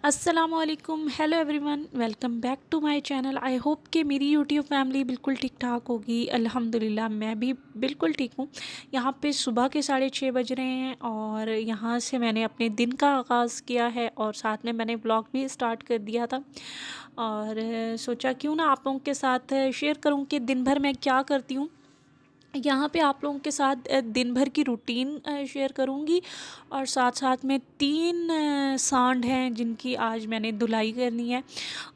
अस्सलामुअलैकुम, hello everyone, welcome back to my channel. I hope कि मेरी यूट्यूब फैमिली बिल्कुल ठीक ठाक होगी। अल्हम्दुलिल्लाह मैं भी बिल्कुल ठीक हूँ। यहाँ पे सुबह के 6:30 बज रहे हैं और यहाँ से मैंने अपने दिन का आगाज़ किया है और साथ में मैंने ब्लॉग भी स्टार्ट कर दिया था और सोचा क्यों ना आप लोगों के साथ शेयर करूँ कि दिन भर मैं क्या करती हूँ। यहाँ पे आप लोगों के साथ दिन भर की रूटीन शेयर करूँगी और साथ साथ में 3 सांड हैं जिनकी आज मैंने धुलाई करनी है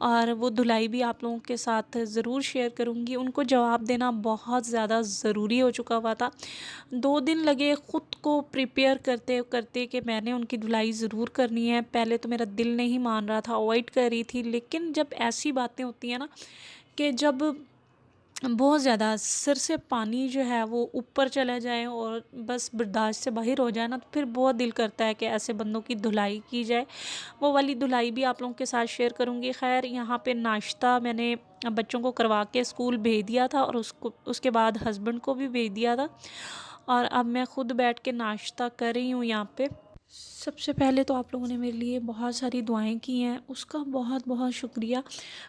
और वो धुलाई भी आप लोगों के साथ ज़रूर शेयर करूँगी। उनको जवाब देना बहुत ज़्यादा ज़रूरी हो चुका हुआ था। 2 दिन लगे ख़ुद को प्रिपेयर करते करते कि मैंने उनकी धुलाई ज़रूर करनी है। पहले तो मेरा दिल नहीं मान रहा था, अवॉइड कर रही थी, लेकिन जब ऐसी बातें होती हैं ना कि जब बहुत ज़्यादा सिर से पानी जो है वो ऊपर चला जाए और बस बर्दाश्त से बाहर हो जाए ना, तो फिर बहुत दिल करता है कि ऐसे बंदों की धुलाई की जाए। वो वाली धुलाई भी आप लोगों के साथ शेयर करूँगी। खैर, यहाँ पे नाश्ता मैंने बच्चों को करवा के स्कूल भेज दिया था और उसके बाद हस्बैंड को भी भेज दिया था और अब मैं ख़ुद बैठ के नाश्ता कर रही हूँ यहाँ पे। सबसे पहले तो आप लोगों ने मेरे लिए बहुत सारी दुआएं की हैं, उसका बहुत बहुत शुक्रिया।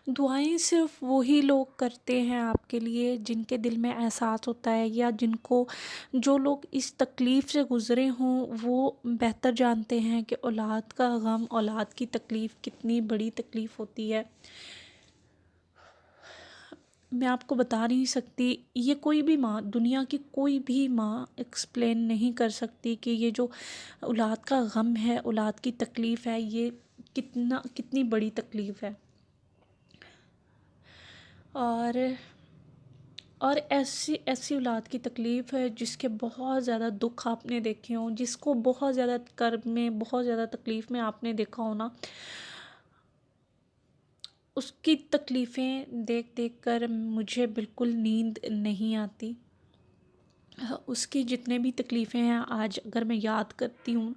दुआएं सिर्फ वही लोग करते हैं आपके लिए जिनके दिल में एहसास होता है, या जिनको जो लोग इस तकलीफ़ से गुज़रे हों वो बेहतर जानते हैं कि औलाद का गम, औलाद की तकलीफ़ कितनी बड़ी तकलीफ़ होती है। मैं आपको बता नहीं सकती, ये कोई भी माँ, दुनिया की कोई भी माँ एक्सप्लेन नहीं कर सकती कि ये जो औलाद का गम है, औलाद की तकलीफ़ है, ये कितनी बड़ी तकलीफ़ है। और ऐसी ऐसी औलाद की तकलीफ़ है जिसके बहुत ज़्यादा दुख आपने देखे हों, जिसको बहुत ज़्यादा कर्ब में, बहुत ज़्यादा तकलीफ़ में आपने देखा हो ना, उसकी तकलीफ़ें देख देख कर मुझे बिल्कुल नींद नहीं आती। उसकी जितने भी तकलीफ़ें हैं आज अगर मैं याद करती हूँ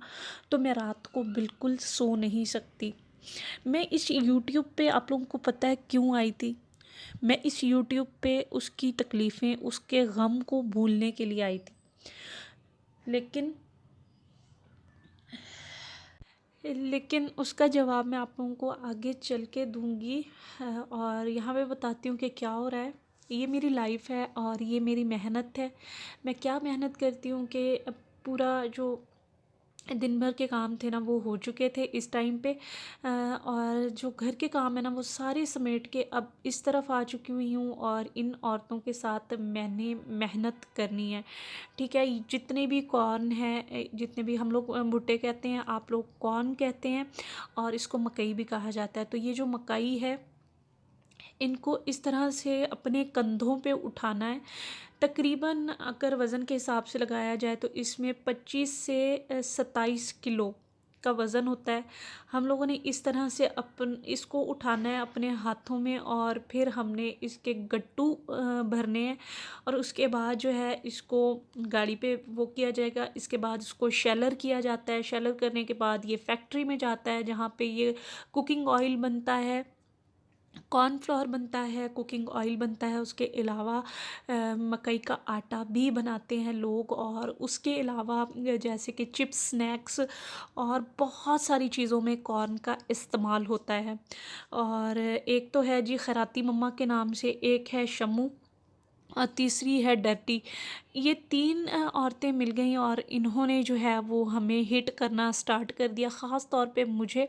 तो मैं रात को बिल्कुल सो नहीं सकती। मैं इस यूट्यूब पे आप लोगों को पता है क्यों आई थी? मैं इस यूट्यूब पे उसकी तकलीफ़ें, उसके गम को भूलने के लिए आई थी। लेकिन उसका जवाब मैं आप लोगों को आगे चल के दूँगी। और यहाँ पे बताती हूँ कि क्या हो रहा है। ये मेरी लाइफ है और ये मेरी मेहनत है। मैं क्या मेहनत करती हूँ कि अब पूरा जो दिन भर के काम थे ना वो हो चुके थे इस टाइम पे, और जो घर के काम है ना वो सारे समेट के अब इस तरफ आ चुकी हुई हूँ और इन औरतों के साथ मैंने मेहनत करनी है। ठीक है, जितने भी कॉर्न हैं, जितने भी हम लोग भुट्टे कहते हैं, आप लोग कॉर्न कहते हैं और इसको मकई भी कहा जाता है। तो ये जो मकई है, इनको इस तरह से अपने कंधों पे उठाना है। तकरीबन अगर वज़न के हिसाब से लगाया जाए तो इसमें 25 से 27 किलो का वज़न होता है। हम लोगों ने इस तरह से इसको उठाना है अपने हाथों में और फिर हमने इसके गट्टू भरने हैं और उसके बाद जो है इसको गाड़ी पे वो किया जाएगा। इसके बाद इसको शेलर किया जाता है। शेलर करने के बाद ये फैक्ट्री में जाता है जहाँ पे ये कुकिंग ऑयल बनता है, कॉर्नफ्लोर बनता है, कुकिंग ऑयल बनता है। उसके अलावा मकई का आटा भी बनाते हैं लोग, और उसके अलावा जैसे कि चिप्स, स्नैक्स और बहुत सारी चीज़ों में कॉर्न का इस्तेमाल होता है। और एक तो है जी खैराती मम्मा के नाम से, एक है शम्मू और तीसरी है डर्टी। ये 3 औरतें मिल गईं और इन्होंने जो है वो हमें हिट करना स्टार्ट कर दिया। ख़ास तौर पे मुझे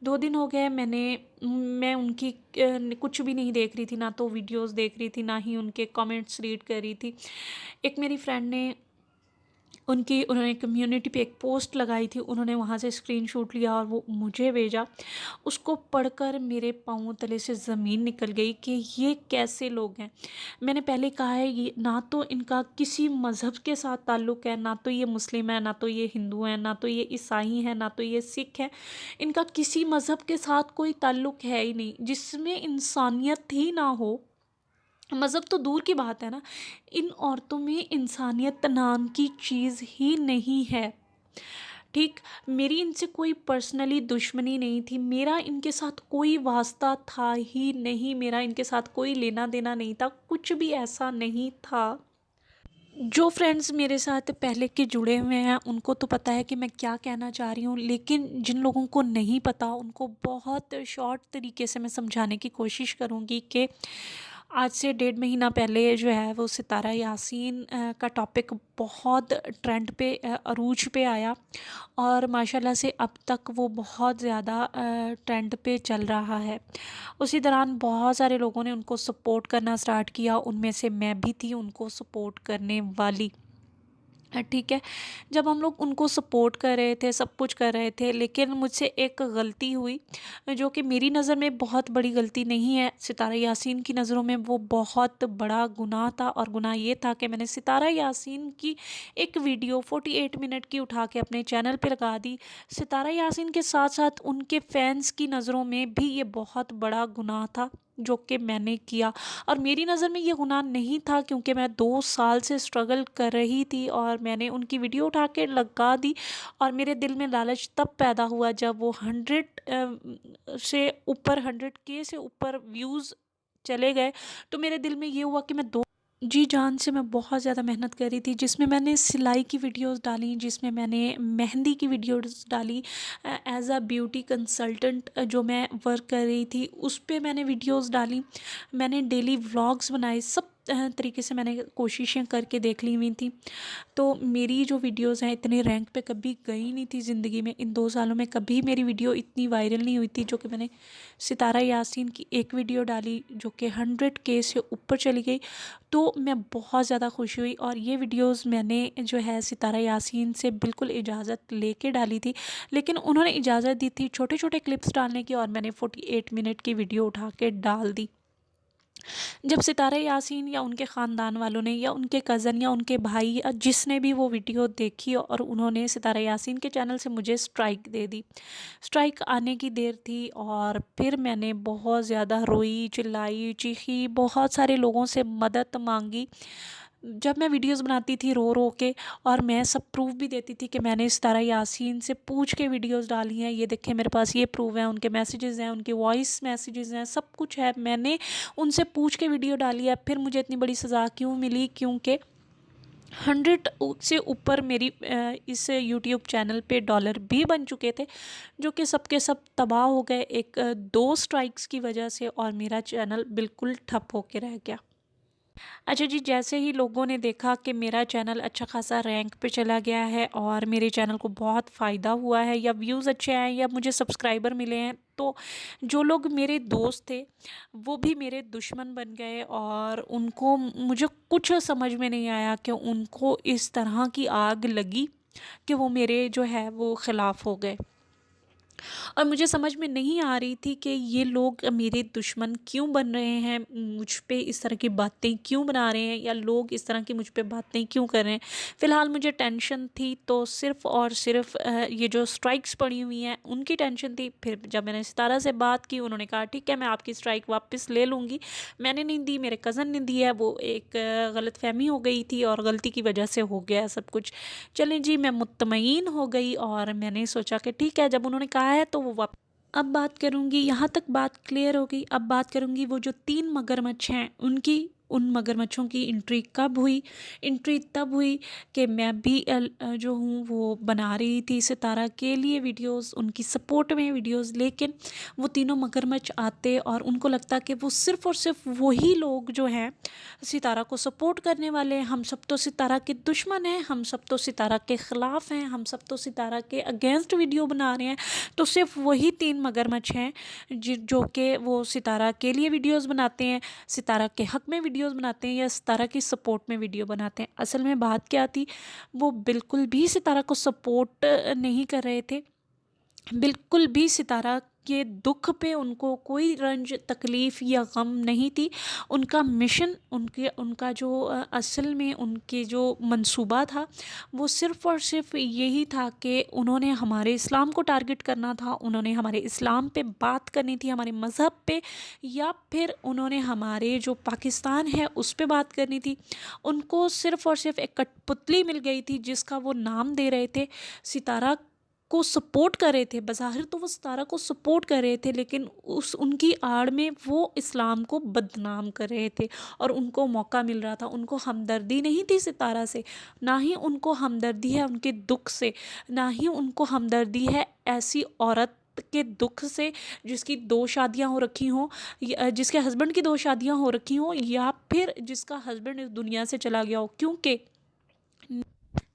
2 दिन हो गए मैं उनकी कुछ भी नहीं देख रही थी, ना तो वीडियोस देख रही थी, ना ही उनके कमेंट्स रीड कर रही थी। एक मेरी फ्रेंड ने उन्होंने कम्युनिटी पे एक पोस्ट लगाई थी, उन्होंने वहाँ से स्क्रीनशॉट लिया और वो मुझे भेजा। उसको पढ़कर मेरे पाँव तले से ज़मीन निकल गई कि ये कैसे लोग हैं। मैंने पहले कहा है, ये ना तो इनका किसी मज़हब के साथ ताल्लुक़ है, ना तो ये मुस्लिम है, ना तो ये हिंदू हैं, ना तो ये ईसाई हैं, ना तो ये सिख हैं। इनका किसी मज़हब के साथ कोई ताल्लुक़ है ही नहीं। जिसमें इंसानियत ही ना हो, मज़हब तो दूर की बात है ना, इन औरतों में इंसानियत नाम की चीज़ ही नहीं है। ठीक, मेरी इनसे कोई पर्सनली दुश्मनी नहीं थी, मेरा इनके साथ कोई वास्ता था ही नहीं, मेरा इनके साथ कोई लेना देना नहीं था, कुछ भी ऐसा नहीं था। जो फ्रेंड्स मेरे साथ पहले के जुड़े हुए हैं उनको तो पता है कि मैं क्या कहना चाह रही हूँ, लेकिन जिन लोगों को नहीं पता उनको बहुत शॉर्ट तरीके से मैं समझाने की कोशिश करूँगी कि आज से 1.5 महीना पहले जो है वो सितारा यासीन का टॉपिक बहुत ट्रेंड पे अरूज पे आया और माशाल्लाह से अब तक वो बहुत ज़्यादा ट्रेंड पे चल रहा है। उसी दौरान बहुत सारे लोगों ने उनको सपोर्ट करना स्टार्ट किया, उनमें से मैं भी थी उनको सपोर्ट करने वाली। ठीक है। जब हम लोग उनको सपोर्ट कर रहे थे, सब कुछ कर रहे थे, लेकिन मुझसे एक गलती हुई जो कि मेरी नज़र में बहुत बड़ी गलती नहीं है, सितारा यासीन की नज़रों में वो बहुत बड़ा गुनाह था। और गुनाह ये था कि मैंने सितारा यासीन की एक वीडियो 48 मिनट की उठा के अपने चैनल पे लगा दी। सितारा यासीन के साथ साथ उनके फैंस की नज़रों में भी ये बहुत बड़ा गुनाह था जो कि मैंने किया। और मेरी नज़र में ये गुनाह नहीं था, क्योंकि मैं 2 साल से स्ट्रगल कर रही थी और मैंने उनकी वीडियो उठा के लगा दी। और मेरे दिल में लालच तब पैदा हुआ जब वो 100 से ऊपर, 100K से ऊपर व्यूज़ चले गए। तो मेरे दिल में ये हुआ कि मैं दो जी जान से मैं बहुत ज़्यादा मेहनत कर रही थी, जिसमें मैंने सिलाई की वीडियोस डाली, जिसमें मैंने मेहंदी की वीडियोस डाली, एज अ ब्यूटी कंसल्टेंट जो मैं वर्क कर रही थी उस पे मैंने वीडियोस डाली। मैंने डेली व्लॉग्स बनाए, सब तरीके से मैंने कोशिशें करके देख ली हुई थी। तो मेरी जो वीडियोस हैं इतने रैंक पे कभी गई नहीं थी ज़िंदगी में। इन 2 सालों में कभी मेरी वीडियो इतनी वायरल नहीं हुई थी जो कि मैंने सितारा यासीन की एक वीडियो डाली जो कि 100K से ऊपर चली गई। तो मैं बहुत ज़्यादा खुश हुई और ये वीडियोस मैंने जो है सितारा यासीन से बिल्कुल इजाज़त लेके डाली थी। लेकिन उन्होंने इजाज़त दी थी छोटे छोटे क्लिप्स डालने की और मैंने 48 मिनट की वीडियो उठा के डाल दी। जब सितारा यासीन या उनके ख़ानदान वालों ने या उनके कज़न या उनके भाई या जिसने भी वो वीडियो देखी और उन्होंने सितारा यासीन के चैनल से मुझे स्ट्राइक दे दी। स्ट्राइक आने की देर थी और फिर मैंने बहुत ज़्यादा रोई, चिल्लाई, चीखी, बहुत सारे लोगों से मदद मांगी। जब मैं वीडियोस बनाती थी रो रो के, और मैं सब प्रूफ भी देती थी कि मैंने सितारा यासीन से पूछ के वीडियोस डाली हैं, ये देखें मेरे पास ये प्रूफ है, उनके मैसेजेस हैं, उनके वॉइस मैसेजेस हैं, सब कुछ है, मैंने उनसे पूछ के वीडियो डाली है। फिर मुझे इतनी बड़ी सज़ा क्यों मिली? क्योंकि 100 से ऊपर मेरी इस यूट्यूब चैनल पे डॉलर भी बन चुके थे जो कि सब के सब तबाह हो गए एक 2 स्ट्राइक्स की वजह से, और मेरा चैनल बिल्कुल ठप होके रह गया। अच्छा जी, जैसे ही लोगों ने देखा कि मेरा चैनल अच्छा खासा रैंक पे चला गया है और मेरे चैनल को बहुत फ़ायदा हुआ है या व्यूज़ अच्छे आए या मुझे सब्सक्राइबर मिले हैं, तो जो लोग मेरे दोस्त थे वो भी मेरे दुश्मन बन गए। और उनको मुझे कुछ समझ में नहीं आया कि उनको इस तरह की आग लगी कि वो मेरे जो है वो ख़िलाफ़ हो गए। और मुझे समझ में नहीं आ रही थी कि ये लोग मेरे दुश्मन क्यों बन रहे हैं, मुझ पे इस तरह की बातें क्यों बना रहे हैं, या लोग इस तरह की मुझ पे बातें क्यों कर रहे हैं। फ़िलहाल मुझे टेंशन थी तो सिर्फ़ और सिर्फ ये जो स्ट्राइक्स पड़ी हुई हैं उनकी टेंशन थी। फिर जब मैंने सितारा से बात की, उन्होंने कहा ठीक है मैं आपकी स्ट्राइक वापस ले लूँगी। मैंने नहीं दी, मेरे कज़न ने दी है, वो एक गलतफ़हमी हो गई थी और गलती की वजह से हो गया सब कुछ। चलें जी, मैं मुत्तमईन हो गई और मैंने सोचा कि ठीक है जब उन्होंने कहा है तो वो अब बात करूँगी, यहाँ तक बात क्लियर हो गई। अब बात करूँगी वो जो 3 मगरमच्छ हैं उनकी। उन मगरमच्छों की एंट्री कब हुई? एंट्री तब हुई कि मैं भी जो हूँ वो बना रही थी सितारा के लिए वीडियोस, उनकी सपोर्ट में वीडियोस, लेकिन वो तीनों मगरमच्छ आते और उनको लगता कि वो सिर्फ़ और सिर्फ वही लोग जो हैं सितारा को सपोर्ट करने वाले हैं। हम सब तो सितारा के दुश्मन हैं, हम सब तो सितारा के ख़िलाफ़ हैं, हम सब तो सितारा के अगेंस्ट वीडियो बना रहे हैं। तो सिर्फ वही 3 मगरमच्छ हैं जो कि वो सितारा के लिए वीडियोस बनाते हैं, सितारा के हक़ में वीडियोस बनाते हैं या सितारा की सपोर्ट में वीडियो बनाते हैं। असल में बात क्या थी, वो बिल्कुल भी सितारा को सपोर्ट नहीं कर रहे थे, बिल्कुल भी सितारा के दुख पे उनको कोई रंज तकलीफ़ या गम नहीं थी। उनका मिशन, उनका जो असल में उनके जो मंसूबा था वो सिर्फ़ और सिर्फ यही था कि उन्होंने हमारे इस्लाम को टारगेट करना था, उन्होंने हमारे इस्लाम पे बात करनी थी, हमारे मज़हब पे, या फिर उन्होंने हमारे जो पाकिस्तान है उस पे बात करनी थी। उनको सिर्फ़ और सिर्फ एक कठपुतली मिल गई थी जिसका वो नाम दे रहे थे। सितारा को सपोर्ट कर रहे थे, बज़ाहिर तो वो सितारा को सपोर्ट कर रहे थे, लेकिन उस उनकी आड़ में वो इस्लाम को बदनाम कर रहे थे और उनको मौका मिल रहा था। उनको हमदर्दी नहीं थी सितारा से, ना ही उनको हमदर्दी है उनके दुख से, ना ही उनको हमदर्दी है ऐसी औरत के दुख से जिसकी 2 शादियाँ हो रखी हों, जिसके हस्बैंड की 2 शादियाँ हो रखी हों, या फिर जिसका हस्बैंड इस दुनिया से चला गया हो। क्योंकि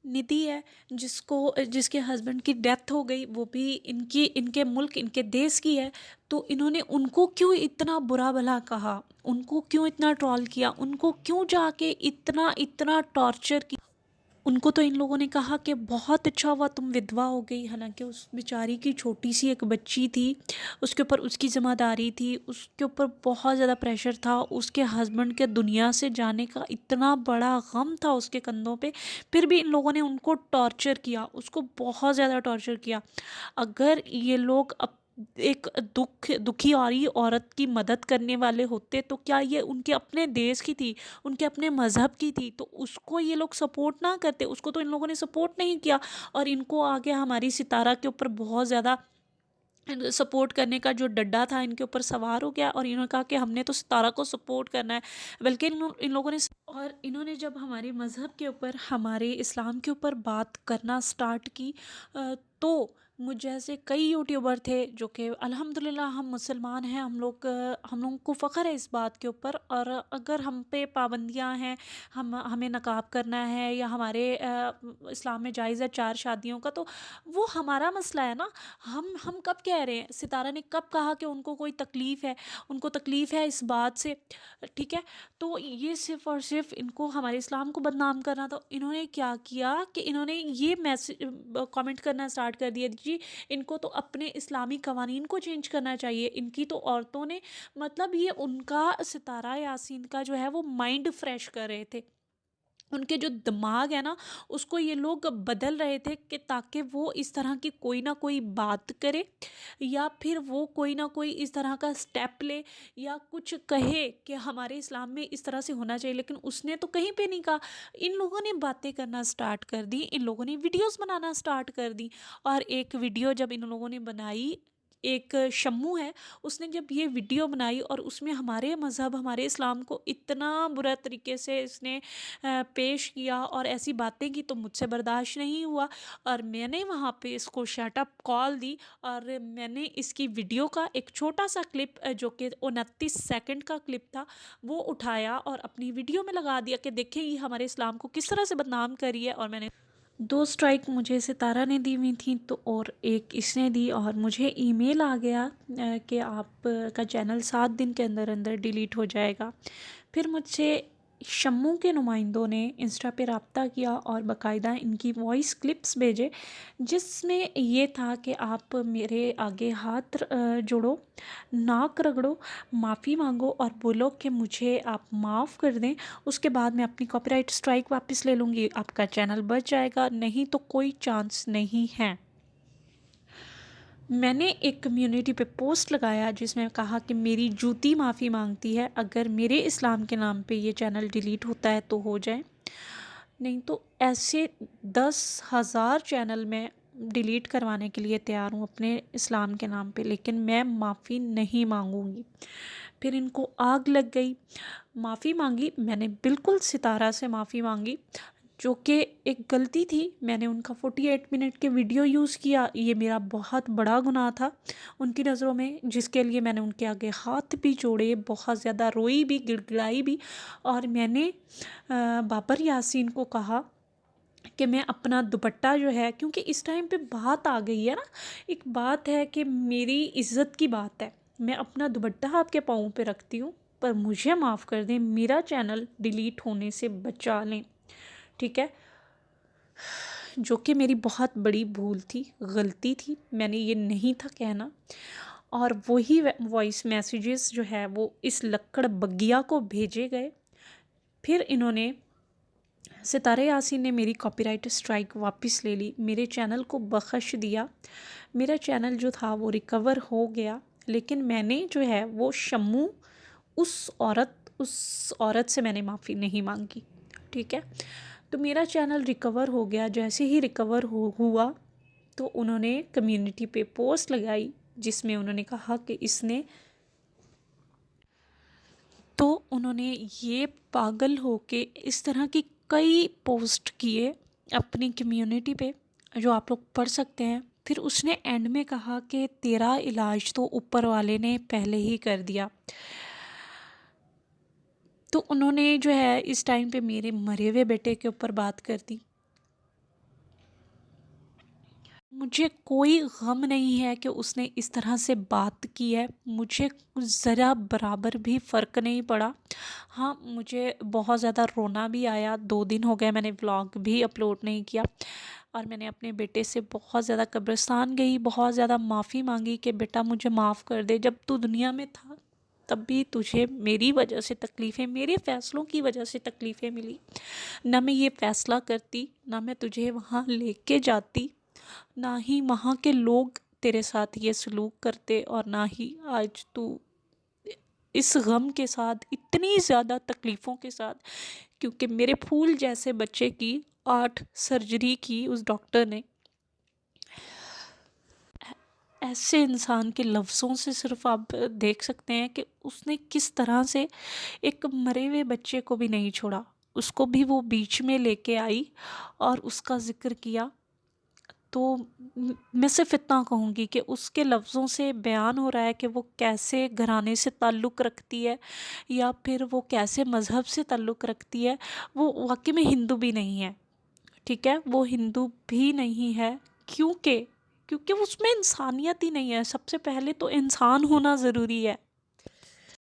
निधि है जिसको जिसके हस्बैंड की डेथ हो गई, वो भी इनके मुल्क इनके देश की है, तो इन्होंने उनको क्यों इतना बुरा भला कहा, उनको क्यों इतना ट्रोल किया, उनको क्यों जाके इतना इतना टॉर्चर किया। उनको तो इन लोगों ने कहा कि बहुत अच्छा हुआ तुम विधवा हो गई, हालांकि उस बेचारी की छोटी सी एक बच्ची थी, उसके ऊपर उसकी ज़िम्मेदारी थी, उसके ऊपर बहुत ज़्यादा प्रेशर था, उसके हस्बैंड के दुनिया से जाने का इतना बड़ा गम था उसके कंधों पे, फिर भी इन लोगों ने उनको टॉर्चर किया, उसको बहुत ज़्यादा टॉर्चर किया। अगर ये लोग एक दुखी औरी औरत की मदद करने वाले होते तो क्या ये उनके अपने देश की थी, उनके अपने मज़हब की थी, तो उसको ये लोग सपोर्ट ना करते। उसको तो इन लोगों ने सपोर्ट नहीं किया और इनको आगे हमारी सितारा के ऊपर बहुत ज़्यादा सपोर्ट करने का जो डड्डा था इनके ऊपर सवार हो गया और इन्होंने कहा कि हमने तो सितारा को सपोर्ट करना है। बल्कि इन लोगों ने और इन्होंने जब हमारे मज़हब के ऊपर, हमारे इस्लाम के ऊपर बात करना स्टार्ट की, तो मुझ जैसे कई यूट्यूबर थे जो कि अल्हम्दुलिल्लाह हम मुसलमान हैं, हम लोगों को फ़ख्र है इस बात के ऊपर। और अगर हम पे पाबंदियां हैं, हमें नकाब करना है या हमारे इस्लाम में जायज़ है 4 शादियों का, तो वो हमारा मसला है ना। हम कब कह रहे हैं, सितारा ने कब कहा कि उनको कोई तकलीफ़ है, उनको तकलीफ़ है इस बात से, ठीक है। तो ये सिर्फ़ और सिर्फ इनको हमारे इस्लाम को बदनाम करना। तो इन्होंने क्या किया कि इन्होंने ये मैसेज कमेंट करना स्टार्ट कर दिया, जी इनको तो अपने इस्लामी कवानीन को चेंज करना चाहिए, इनकी तो औरतों ने, मतलब ये उनका सितारा यासीन का जो है वो माइंड फ्रेश कर रहे थे, उनके जो दिमाग है ना उसको ये लोग बदल रहे थे कि ताकि वो इस तरह की कोई ना कोई बात करे या फिर वो कोई ना कोई इस तरह का स्टेप ले या कुछ कहे कि हमारे इस्लाम में इस तरह से होना चाहिए। लेकिन उसने तो कहीं पे नहीं कहा। इन लोगों ने बातें करना स्टार्ट कर दी, इन लोगों ने वीडियोस बनाना स्टार्ट कर दी। और एक वीडियो जब इन लोगों ने बनाई, एक शम्मू है, उसने जब ये वीडियो बनाई और उसमें हमारे मज़हब, हमारे इस्लाम को इतना बुरा तरीके से इसने पेश किया और ऐसी बातें की, तो मुझसे बर्दाश्त नहीं हुआ और मैंने वहाँ पे इसको शट अप कॉल दी। और मैंने इसकी वीडियो का एक छोटा सा क्लिप जो कि 29 सेकंड का क्लिप था वो उठाया और अपनी वीडियो में लगा दिया कि देखें ये हमारे इस्लाम को किस तरह से बदनाम करी है। और मैंने 2 स्ट्राइक मुझे सितारा ने दी हुई थी, तो और एक इसने दी और मुझे ईमेल आ गया कि आपका चैनल 7 दिन के अंदर अंदर डिलीट हो जाएगा। फिर मुझसे शम्मू के नुमाइंदों ने इंस्टा पे रब्ता किया और बाकायदा इनकी वॉइस क्लिप्स भेजे, जिसमें ये था कि आप मेरे आगे हाथ जोड़ो, नाक रगड़ो, माफ़ी मांगो और बोलो कि मुझे आप माफ़ कर दें, उसके बाद मैं अपनी कॉपीराइट स्ट्राइक वापस ले लूँगी, आपका चैनल बच जाएगा, नहीं तो कोई चांस नहीं है। मैंने एक कम्युनिटी पे पोस्ट लगाया जिसमें कहा कि मेरी जूती माफ़ी मांगती है, अगर मेरे इस्लाम के नाम पे ये चैनल डिलीट होता है तो हो जाए, नहीं तो ऐसे 10,000 चैनल मैं डिलीट करवाने के लिए तैयार हूँ अपने इस्लाम के नाम पे, लेकिन मैं माफ़ी नहीं मांगूंगी। फिर इनको आग लग गई, माफ़ी मांगी मैंने, बिल्कुल सितारा से माफ़ी मांगी, जो कि एक गलती थी। मैंने उनका 48 मिनट के वीडियो यूज़ किया, ये मेरा बहुत बड़ा गुनाह था उनकी नज़रों में, जिसके लिए मैंने उनके आगे हाथ भी जोड़े, बहुत ज़्यादा रोई भी, गिड़गिड़ाई भी। और मैंने बाबर यासीन को कहा कि मैं अपना दुपट्टा जो है, क्योंकि इस टाइम पे बात आ गई है ना, एक बात है कि मेरी इज़्ज़त की बात है, मैं अपना दुपट्टा आपके पाँव पे रखती हूँ, पर मुझे माफ़ कर दें, मेरा चैनल डिलीट होने से बचा लें, ठीक है। जो कि मेरी बहुत बड़ी भूल थी, गलती थी, मैंने ये नहीं था कहना। और वही वॉइस मैसेजेस जो है वो इस लक्कड़ बग्गिया को भेजे गए। फिर इन्होंने, सितारे यासीन ने मेरी कॉपीराइट स्ट्राइक वापस ले ली, मेरे चैनल को बख्श दिया, मेरा चैनल जो था वो रिकवर हो गया। लेकिन मैंने जो है वो शम्मू, उस औरत से मैंने माफ़ी नहीं मांगी, ठीक है। तो मेरा चैनल रिकवर हो गया। जैसे ही रिकवर हुआ तो उन्होंने कम्युनिटी पे पोस्ट लगाई जिसमें उन्होंने कहा कि उन्होंने ये पागल होके इस तरह की कई पोस्ट किए अपनी कम्युनिटी पे, जो आप लोग पढ़ सकते हैं। फिर उसने एंड में कहा कि तेरा इलाज तो ऊपर वाले ने पहले ही कर दिया। तो उन्होंने जो है इस टाइम पे मेरे मरे हुए बेटे के ऊपर बात कर दी। मुझे कोई गम नहीं है कि उसने इस तरह से बात की है, मुझे ज़रा बराबर भी फ़र्क नहीं पड़ा। हाँ, मुझे बहुत ज़्यादा रोना भी आया। 2 दिन हो गए मैंने व्लॉग भी अपलोड नहीं किया, और मैंने अपने बेटे से बहुत ज़्यादा कब्रिस्तान गई, बहुत ज़्यादा माफ़ी मांगी कि बेटा मुझे माफ़ कर दे। जब तू दुनिया में था तब भी तुझे मेरी वजह से तकलीफ़ें, मेरे फ़ैसलों की वजह से तकलीफ़ें मिली। ना मैं ये फ़ैसला करती, ना मैं तुझे वहाँ लेके जाती, ना ही वहाँ के लोग तेरे साथ ये सलूक करते, और ना ही आज तू इस गम के साथ, इतनी ज़्यादा तकलीफ़ों के साथ, क्योंकि मेरे फूल जैसे बच्चे की 8 सर्जरी की उस डॉक्टर ने। ऐसे इंसान के लफ्ज़ों से सिर्फ आप देख सकते हैं कि उसने किस तरह से एक मरे हुए बच्चे को भी नहीं छोड़ा, उसको भी वो बीच में लेके आई और उसका ज़िक्र किया। तो मैं सिर्फ इतना कहूँगी कि उसके लफ्ज़ों से बयान हो रहा है कि वो कैसे घराने से ताल्लुक़ रखती है, या फिर वो कैसे मज़हब से ताल्लुक़ रखती है। वो वाकई में हिंदू भी नहीं है, ठीक है, वो हिंदू भी नहीं है। क्योंकि क्योंकि उसमें इंसानियत ही नहीं है। सबसे पहले तो इंसान होना ज़रूरी है।